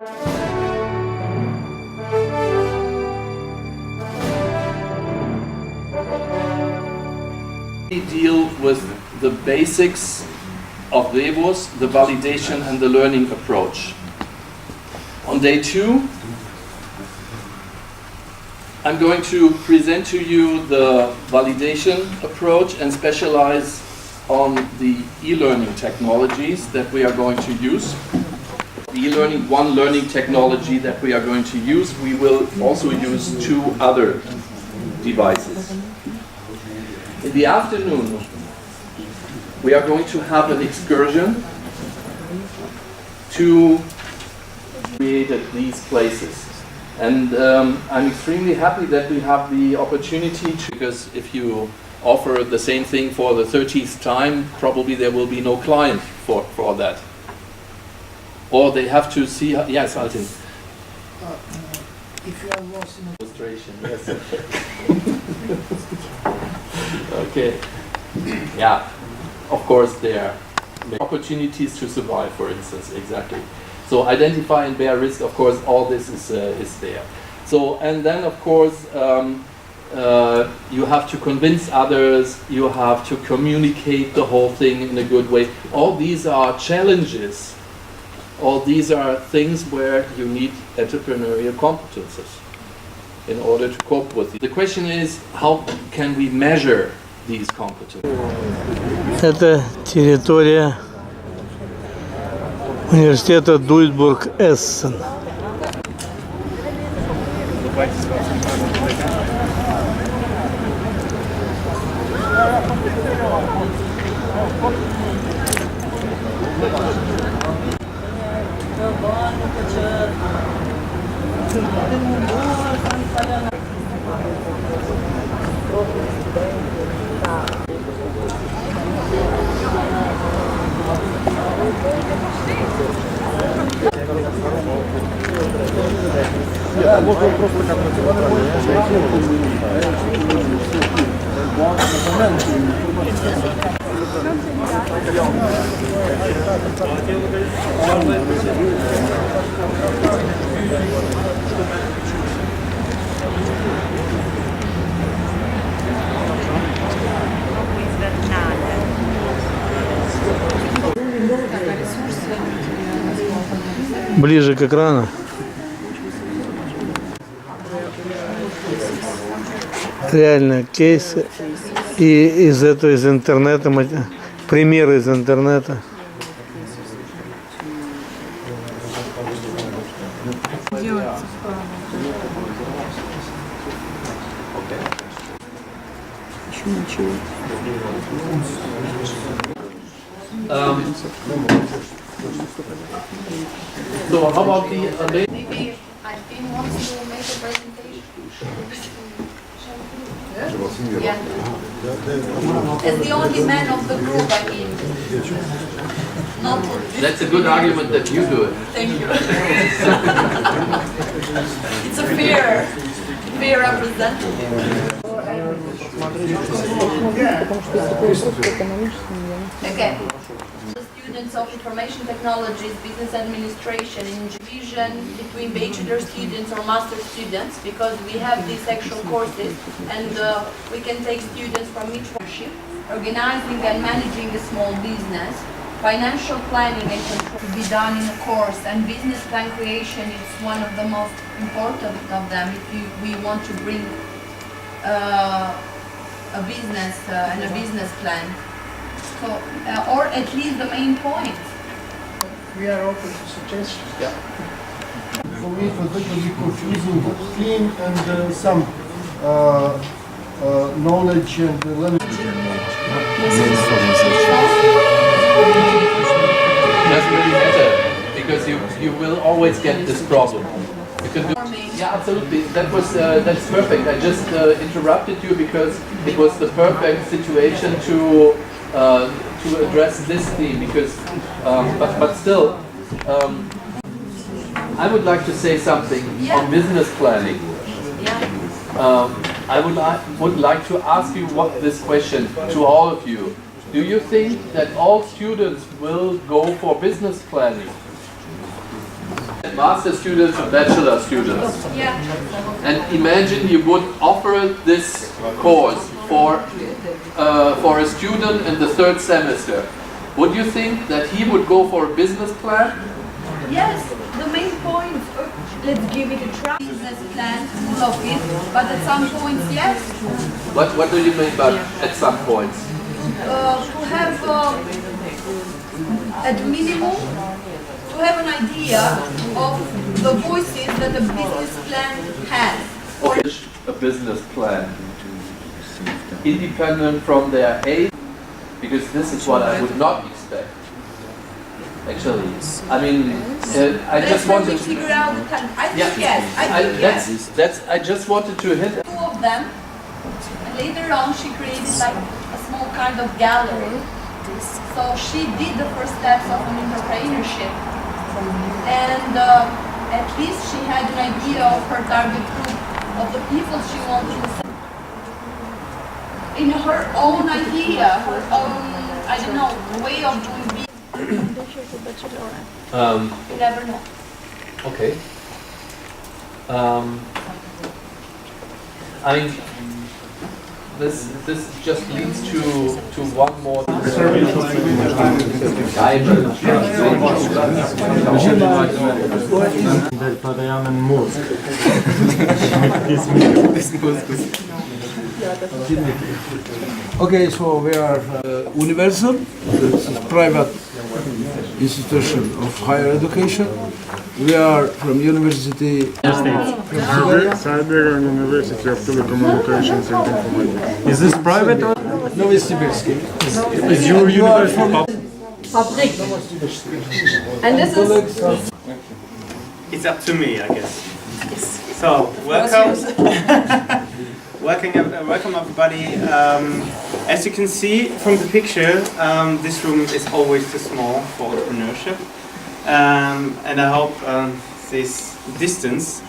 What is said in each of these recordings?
We deal with the basics of Rebus, the validation and the learning approach. On day 2, I'm going to present to you the validation approach and specialize on the e-learning technologies that we are going to use. The e-learning, one learning technology that we are going to use, we will also use 2 other devices. In the afternoon, we are going to have an excursion to create these places. And I'm extremely happy that we have the opportunity to, because if you offer the same thing for the 30th time, probably there will be no client for that. Or they have to see, yes, Altin. If you are lost in a Illustration, yes. Okay. Yeah, of course there are opportunities to survive, for instance, exactly. So identify and bear risk, of course, all this is there. So, and then of course, you have to convince others, you have to communicate the whole thing in a good way. All these are challenges. All these are things where you need entrepreneurial competences in order to cope with it. The question is, how can we measure these competences? Это территория университета Дуйсбург-Эссен. Ближе к экрану. Реально кейсы и из интернета, примеры из интернета. еще ничего. So how about the Maybe Alpin wants to make a presentation. Yeah. As the only man of the group, I mean. Not That's a good argument that you do it. Thank you. It's a fair representative. Okay. The students of information technologies, business administration, in division between bachelor students or master students, because we have these actual courses and we can take students from each worship, organizing and managing a small business, financial planning and control to be done in a course, and business plan creation is one of the most important of them if we want to bring a business and a business plan. So, or at least the main point. We are open to suggestions. Yeah. For me, it was a little bit confusing, clean and some knowledge and language. Doesn't really matter because you will always get this problem. You can do. Yeah, absolutely. That's perfect. I just interrupted you because it was the perfect situation to address this theme. Because, but still, I would like to say something on business planning. I would like to ask you this question to all of you. Do you think that all students will go for business planning? Master students and bachelor students. Yeah. And imagine you would offer this course for a student in the third semester. Would you think that he would go for a business plan? Yes, the main point, let's give it a try. Business plan, full of it, but at some points, yes. What do you mean by at some points? To have, at minimum, to have an idea of the voices that a business plan has. Okay, a business plan. Independent from their age, because this is what I would not expect. Actually, I mean, I just wanted to figure out the time. I think yes. I think yes. I just wanted to hit. Two of them. And later on, she created like a small kind of gallery. So she did the first steps of an entrepreneurship, and at least she had an idea of her target group, of the people she wanted to serve. In her own idea, her own, I don't know, way of doing business. You never know. Okay. I mean, this just leads to one more. Okay, so we are Universal, it's a private institution of higher education. We are from University Cyber and University of Telecommunications and Informatics. Is this private or? Novosibirsk. Is your university Public. And this is It's up to me, I guess. So, welcome. Welcome everybody. As you can see from the picture, this room is always too small for entrepreneurship. And I hope this distance,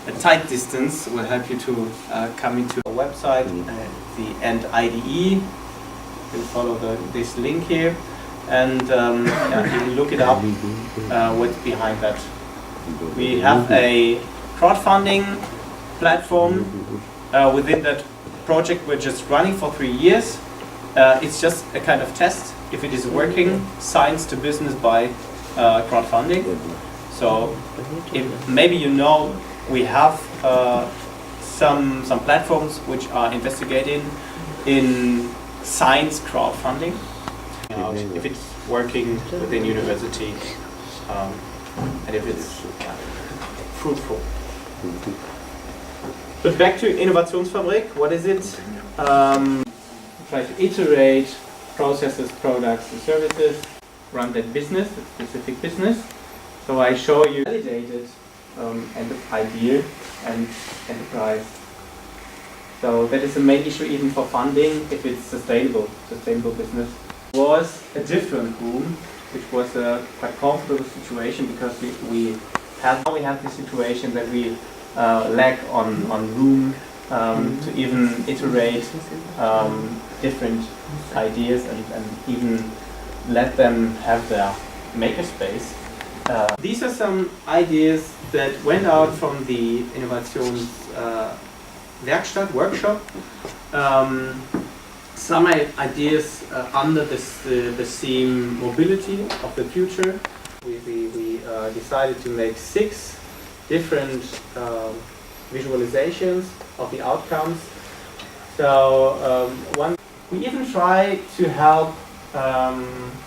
a tight distance, will help you to come into our website, and IDE. You can follow this link here, and you can look it up, what's behind that. We have a crowdfunding platform. Within that project, we're just running for 3 years. It's just a kind of test if it is working, science to business by crowdfunding. So maybe you know we have some platforms which are investigating in science crowdfunding. If it's working within university and if it's fruitful. But back to Innovationsfabrik, what is it? Try to iterate processes, products and services, run that business, that specific business. So I show you validated idea and enterprise. So that is the main issue even for funding, if it's sustainable business. It was a different room, which was a quite comfortable situation because we have this situation that we lack on room to even iterate different ideas and even let them have their makerspace. These are some ideas that went out from the Innovations Werkstatt workshop. Some ideas under the theme mobility of the future. We decided to make 6 different visualizations of the outcomes. So we even try to help,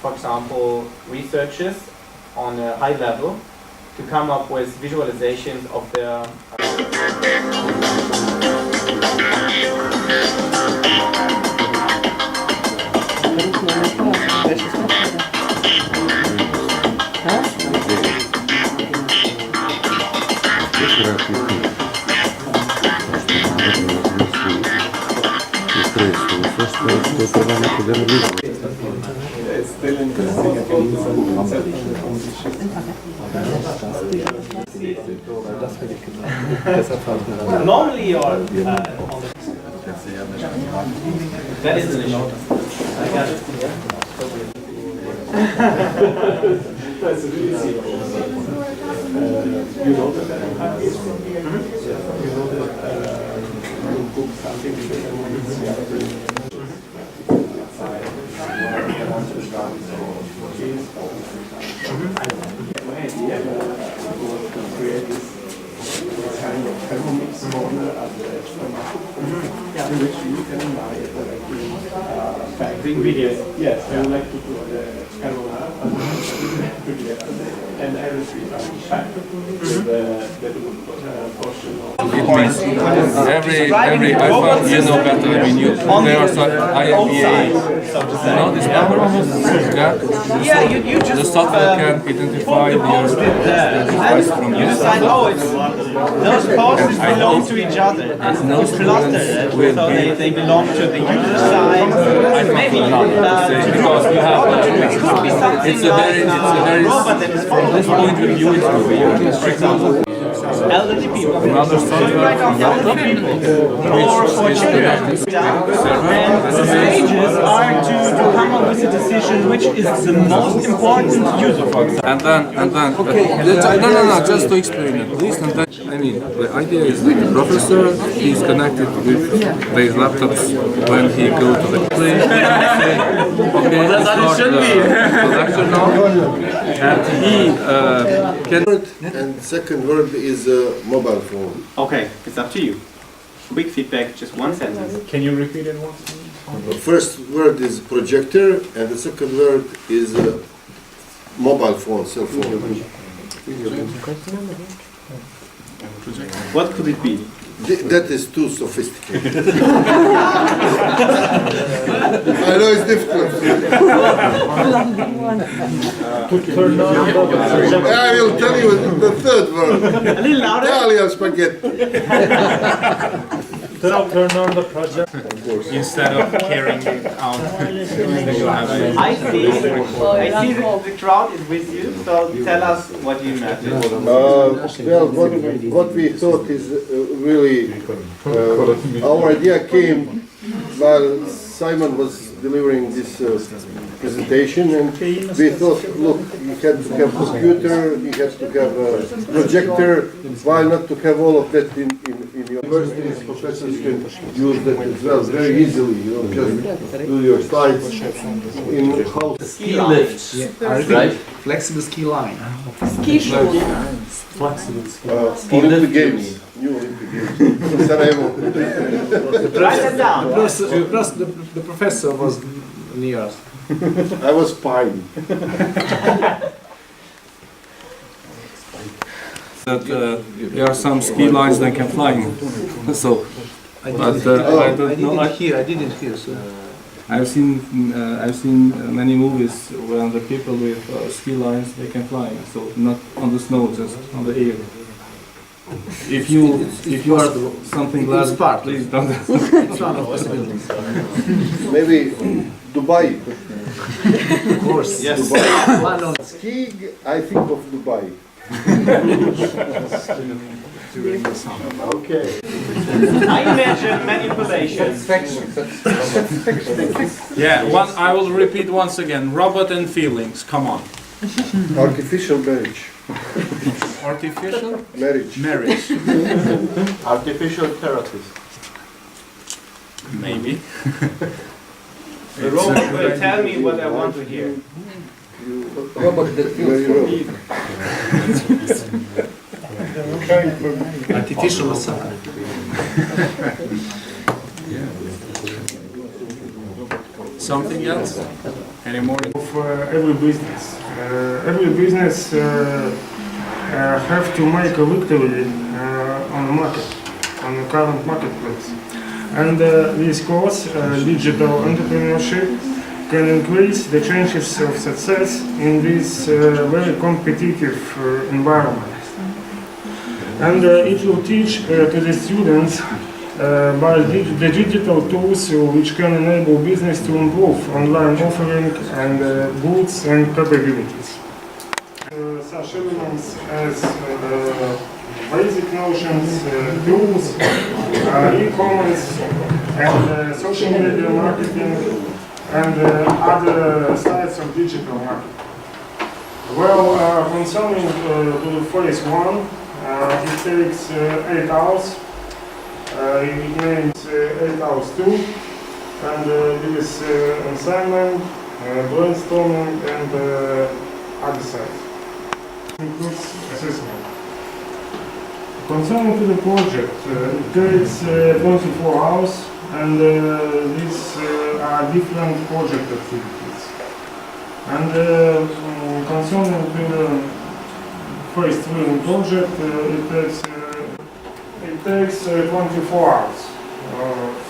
for example, researchers on a high level to come up with visualizations of their normally or that is an issue. I got it. That's really simple. you know that I'm happy. You know that you book something because I want to see other my idea was to create this kind of thermomix corner at the extra market, in which you can buy directly the ingredients. Yes, I would like to do the carbonara and everything packed with the portion of. It means every iPhone you know better. I mean, there are some IMEA. You know this number? Yeah, you just the software can identify the device from you decide, oh, it's those posts belong to each other. no You cluster it, so they belong to the user side. Maybe because you have it could be something it's a very robot that is from this point of view it's very for example, elderly people. another software Elderly people or for children. And the stages are to come up with a decision which is the most important user, for example. and then no just to explain it please and then I mean the idea is that the professor is connected with these laptops when he go to the place okay start the lecture now and he can And second word is mobile phone. Okay, it's up to you. Quick feedback, just one sentence. Can you repeat it once? The first word is projector, and the second word is mobile phone, cell phone. What could it be? That is too sophisticated. I know it's difficult. I will tell you the third word. A little louder. Italian spaghetti. Turn on the project. Instead of carrying it out. I see the crowd is with you, so tell us what you imagine. Well, what we thought is really, our idea came while Simon was delivering this presentation, and we thought, look, you had to have computer, you had to have a projector, why not to have all of that in your universities? Professors can use that as well very easily, you know, just do your slides in house. Ski lifts, right? Flexible ski line. Ski shoes. Olympic Games, new Olympic Games, Sarajevo. Write it down. Plus the professor was near us. I was spying. that there are some ski lines that can fly so I don't know I didn't hear so. I've seen many movies where the people with ski lines they can fly, so not on the snow, just on the air. If you are something glad, please don't. Maybe Dubai. Of course. Yes. Dubai. Skiing, I think of Dubai. Okay. I imagine manipulation. Yeah, I will repeat once again. Robot and feelings. Come on. Artificial marriage. Artificial Marriage. marriage. Artificial therapist. Maybe. The robot will tell me what I want to hear. Robot that feels for me. Artificial massage. Something else? Any more? For every business. Every business have to make a victory on the market, on the current marketplace. And this course, digital entrepreneurship, can increase the chances of success in this very competitive environment. And it will teach to the students by the digital tools which can enable business to improve online offering and goods and capabilities. Such elements as basic notions, tools, e-commerce, and social media marketing, and other sides of digital marketing. Well, concerning to the phase 1, it takes 8 hours. It means 8 hours too. And it is assignment, brainstorming, and exercise. Includes assessment. Concerning to the project, it takes 24 hours, and these are different project activities. And concerning the phase 3 project, it takes 24 hours.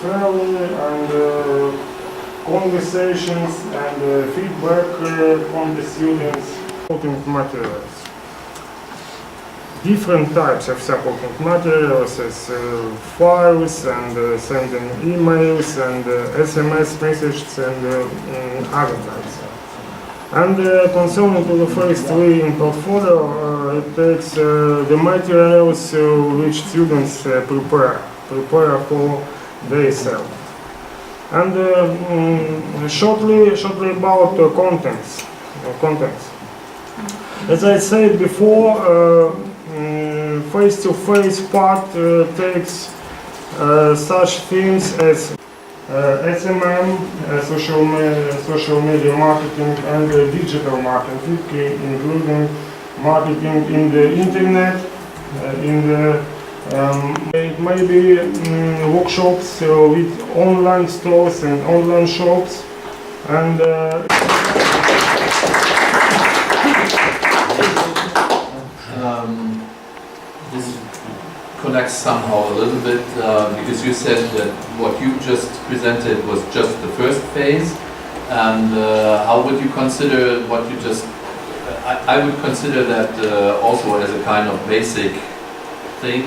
Fairly and conversations and feedback from the students. Supporting materials. Different types of supporting materials as files and sending emails and SMS messages and other types. And concerning to the phase 3 in portfolio, it takes the materials which students prepare for themselves. And shortly about contents. As I said before, face-to-face part takes such things as SMM, social media marketing, and digital marketing, including marketing in the internet, it may be workshops with online stores and online shops, and this connects somehow a little bit because you said that what you just presented was just the first phase, and how would you consider what you just? I would consider that also as a kind of basic thing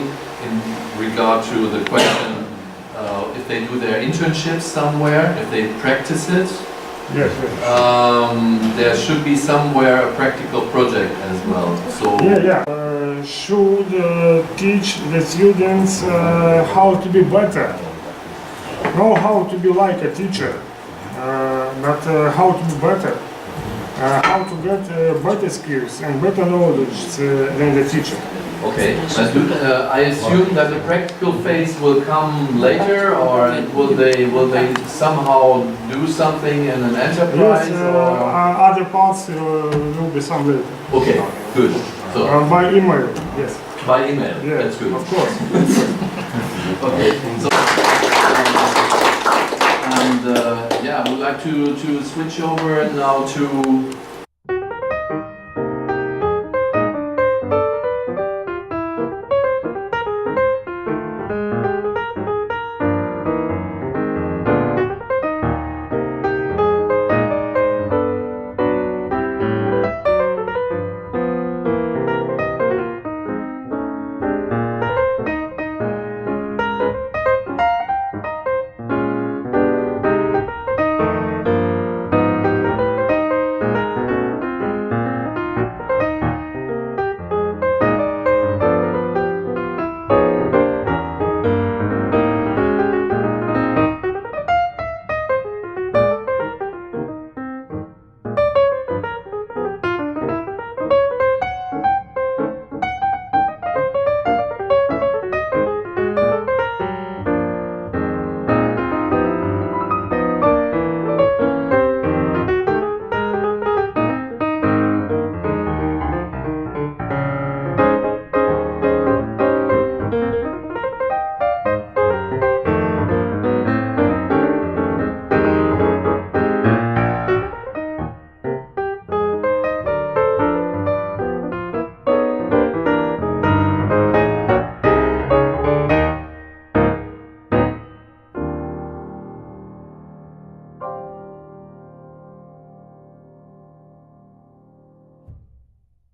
in regard to the question if they do their internships somewhere, if they practice it. yes. There should be somewhere a practical project as well. So Should teach the students how to be better, know how to be like a teacher, but how to be better, how to get better skills and better knowledge than the teacher. okay, I assume that the practical phase will come later, or will they somehow do something in an enterprise? Yes, or? other parts will be some later. Okay, good. So By email, yes. by email, Yeah, that's good. of course. Okay, so and yeah, I would like to switch over now to